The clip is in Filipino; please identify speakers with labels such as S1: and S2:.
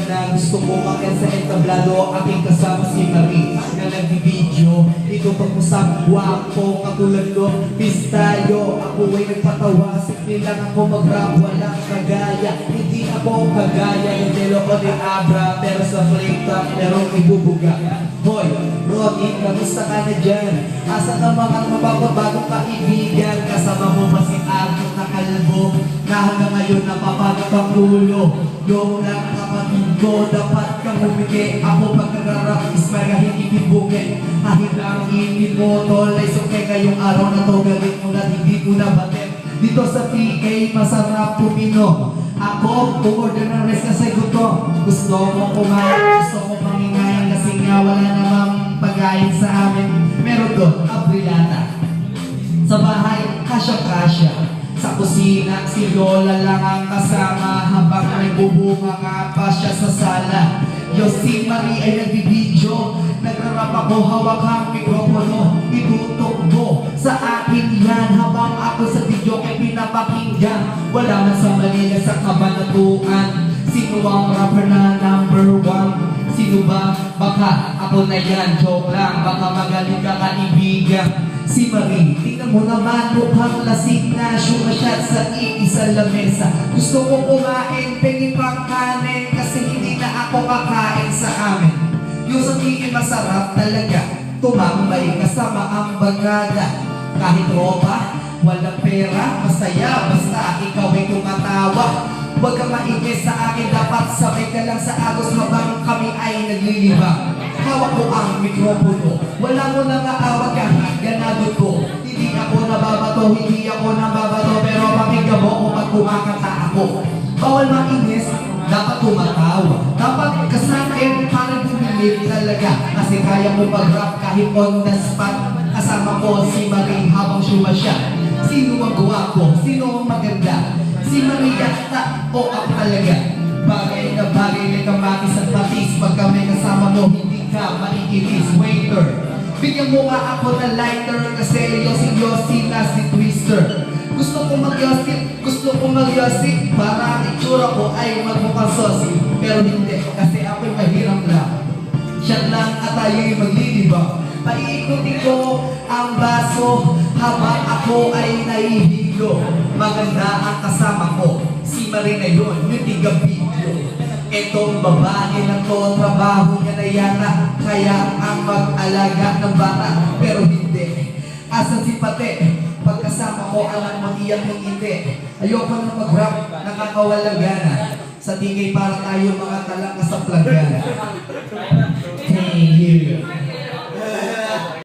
S1: na gusto ko makyan sa entablado. Aking kasama si Marie na nagbibideo. Ito pag-usap, guwapo, katulad ko, pistayo. Ako ay nagpatawa, simple lang ako mag-rap, walang kagaya. Hindi ako kagaya ng Delo o de Abra, pero sa flame top, merong ibubuga. Hoy, Rocky, kamusta ka na dyan? Asa ka mga mapapabagong kaibigan? Kasama mo ba si Arthur na kalbo? Na hanggang ngayon napapagod ang ulo. Yung lang kapatid ko, dapat kang umigay. Ako pagkakarap, ismagahin ibibugin. Kahit lang ingin mo, tol, ay sukay ngayong araw na to. Gawin mo na, hindi ko na batin. Dito sa PK, masarap pumino. Ako, umorder ng rice kasi gusto. Gusto mo kumain, gusto ko pamingayin. Kasi nga wala namang pagkain sa amin. Meron doon, abrilata. Sa bahay, kasya-kasya. Sa kusina, si Lola lang ang kasama. Habang nagbubunga nga pa siya sa sala. Si Marie ay nagbibidyo. Nagrarap ako, hawak ang mikropono. Itutok mo sa akin yan. Habang ako sa video ay pinapakinggan. Wala man sa Manila sa kabanatuan. Sino ang rapper na number 1? Sino ba? Baka ako na yan. Joke lang, baka magaling ka kaibigan. Si Marie, tingnan mo naman, mukhang lasing na. Shumashot sa iisang lamesa. Gusto ko kumain, pengi pang kanin. Kasi hindi na ako kakain sa amin. Yung sa tingin masarap talaga. Tumambay kasama ang bagada. Kahit ropa, walang pera, masaya. Basta ikaw ay tumatawa. Huwag ka maingay sa akin, dapat sabay ka lang sa agos habang kami ay naglilibang. Hawak ko ang mikropono, wala mo na maawag ka, ganado ko. Hindi ako nababato, hindi ako nababato, pero pakinggan mo kung pag kumakanta ako. Bawal mainis, dapat tumatawa. Dapat kasakin, parang bumilip talaga. Kasi kaya mo mag-rap kahit on the spot. Kasama ko si Marie habang sumasya. Sino ang guwapo? Sino ang maganda? Si Maria na o ako talaga. Bagay na kamatis at patis. Pag kami kasama mo, hindi ka maiinis. Waiter, bigyan mo nga ako ng lighter. Kasi yosi na si Twister. Gusto ko mag-yosi para ang itsura ko ay magmukhang sosi. Pero hindi, kasi ako'y mahirap lang. Siya lang at tayo'y maglilibang. Paikutin ko ang baso habang ako ay nahihilo. Maganda ang kasama ko, si Marie na yun, yung tiga-video. Etong babae na to, trabaho niya na yata. Kaya ang mag-alaga ng bata, pero hindi. Asan si Pate? Pagkasama ko, alam mag-iyak ng ngiti. Ayoko na mag-rap, nakakawalang gana. Sa tingay para tayo mga talaga sa plagana. Hey, you.